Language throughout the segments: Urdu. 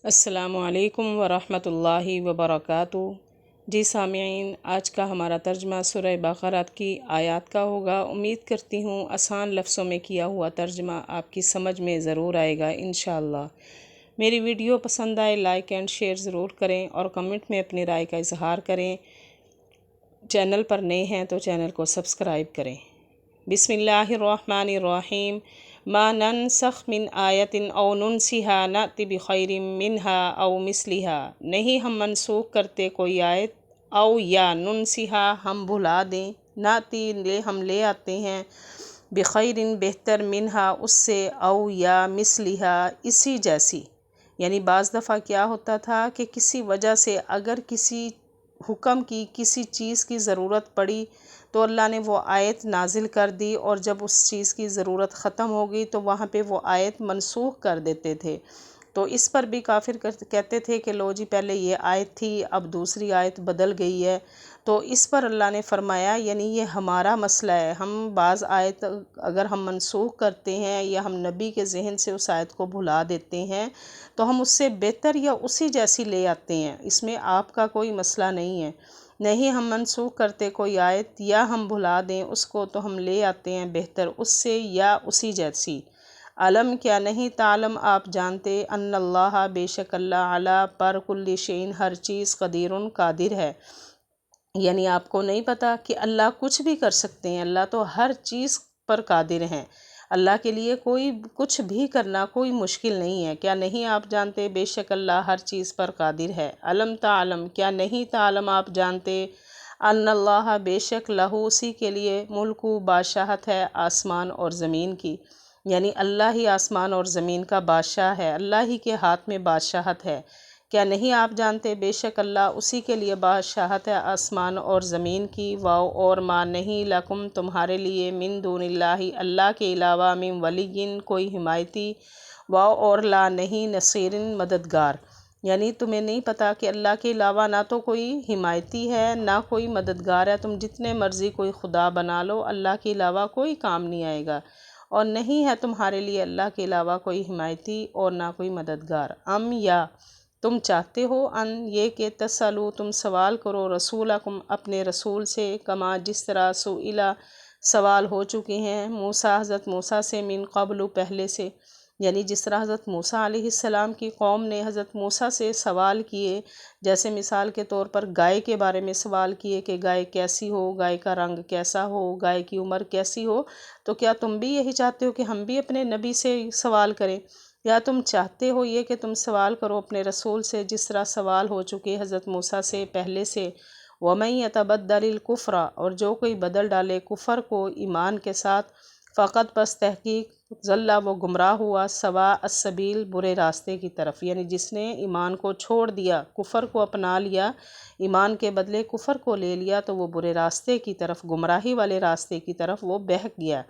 السلام علیکم ورحمۃ اللہ وبرکاتہ۔ جی سامعین، آج کا ہمارا ترجمہ سورہ بقرہ کی آیات کا ہوگا۔ امید کرتی ہوں آسان لفظوں میں کیا ہوا ترجمہ آپ کی سمجھ میں ضرور آئے گا انشاءاللہ۔ میری ویڈیو پسند آئے لائک اینڈ شیئر ضرور کریں اور کمنٹ میں اپنی رائے کا اظہار کریں۔ چینل پر نئے ہیں تو چینل کو سبسکرائب کریں۔ بسم اللہ الرحمن الرحیم۔ ما ننسخ من آیت او ننسیہا نأتی بخیر منہا او مثلہا۔ نہیں ہم منسوخ کرتے کوئی آیت، او یا ننسیہا ہم بھلا دیں، نأتی ہم لے آتے ہیں، بخیر بہتر منہا اس سے، او یا مثلہا اسی جیسی۔ یعنی بعض دفعہ کیا ہوتا تھا کہ کسی وجہ سے اگر کسی حکم کی کسی چیز کی ضرورت پڑی تو اللہ نے وہ آیت نازل کر دی، اور جب اس چیز کی ضرورت ختم ہو گئی تو وہاں پہ وہ آیت منسوخ کر دیتے تھے۔ تو اس پر بھی کافر کہتے تھے کہ لو جی پہلے یہ آیت تھی اب دوسری آیت بدل گئی ہے۔ تو اس پر اللہ نے فرمایا یعنی یہ ہمارا مسئلہ ہے، ہم بعض آیت اگر ہم منسوخ کرتے ہیں یا ہم نبی کے ذہن سے اس آیت کو بھلا دیتے ہیں تو ہم اس سے بہتر یا اسی جیسی لے آتے ہیں، اس میں آپ کا کوئی مسئلہ نہیں ہے۔ نہیں ہم منسوخ کرتے کوئی آیت یا ہم بھلا دیں اس کو تو ہم لے آتے ہیں بہتر اس سے یا اسی جیسی۔ علم کیا نہیں تعلم آپ جانتے، ان اللہ بے شک اللہ علی پر کل شیء ہر چیز قدیر قادر ہے۔ یعنی آپ کو نہیں پتہ کہ اللہ کچھ بھی کر سکتے ہیں، اللہ تو ہر چیز پر قادر ہیں، اللہ کے لیے کوئی کچھ بھی کرنا کوئی مشکل نہیں ہے۔ کیا نہیں آپ جانتے بے شک اللہ ہر چیز پر قادر ہے۔ علم تعلم کیا نہیں تعلم آپ جانتے، ان اللہ بے شک لہو اسی کے لیے ملک بادشاہت ہے آسمان اور زمین کی، یعنی اللہ ہی آسمان اور زمین کا بادشاہ ہے، اللہ ہی کے ہاتھ میں بادشاہت ہے۔ کیا نہیں آپ جانتے بے شک اللہ اسی کے لیے بادشاہت ہے آسمان اور زمین کی۔ واو اور ما نہیں لکم تمہارے لیے من دون اللہ اللہ کے علاوہ من ولی کوئی حمایتی، واو اور لا نہیں نصیر مددگار، یعنی تمہیں نہیں پتہ کہ اللہ کے علاوہ نہ تو کوئی حمایتی ہے نہ کوئی مددگار ہے، تم جتنے مرضی کوئی خدا بنا لو اللہ کے علاوہ کوئی کام نہیں آئے گا، اور نہیں ہے تمہارے لیے اللہ کے علاوہ کوئی حمایتی اور نہ کوئی مددگار۔ ام یا تم چاہتے ہو ان یہ کہ تسالو تم سوال کرو رسولکم اپنے رسول سے، کما جس طرح سئلا سوال ہو چکے ہیں موسیٰ حضرت موسیٰ سے، من قبل پہلے سے، یعنی جس طرح حضرت موسیٰ علیہ السلام کی قوم نے حضرت موسیٰ سے سوال کیے، جیسے مثال کے طور پر گائے کے بارے میں سوال کیے کہ گائے کیسی ہو، گائے کا رنگ کیسا ہو، گائے کی عمر کیسی ہو، تو کیا تم بھی یہی چاہتے ہو کہ ہم بھی اپنے نبی سے سوال کریں؟ یا تم چاہتے ہو یہ کہ تم سوال کرو اپنے رسول سے جس طرح سوال ہو چکے حضرت موسیٰ سے پہلے سے؟ وَمَن يَتَبَدَّلِ الْكُفْرَ اور جو کوئی بدل ڈالے کفر کو ایمان کے ساتھ، فقط بس تحقیق ضل وہ گمراہ ہوا، سواء السبیل برے راستے کی طرف، یعنی جس نے ایمان کو چھوڑ دیا کفر کو اپنا لیا، ایمان کے بدلے کفر کو لے لیا تو وہ برے راستے کی طرف، گمراہی والے راستے کی طرف وہ بہک گیا،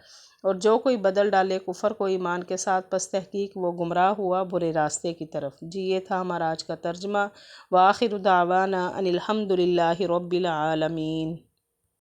اور جو کوئی بدل ڈالے کفر کو ایمان کے ساتھ پس تحقیق وہ گمراہ ہوا برے راستے کی طرف۔ جی یہ تھا ہمارا آج کا ترجمہ۔ وآخر دعوانا ان الحمد للہ رب العالمین۔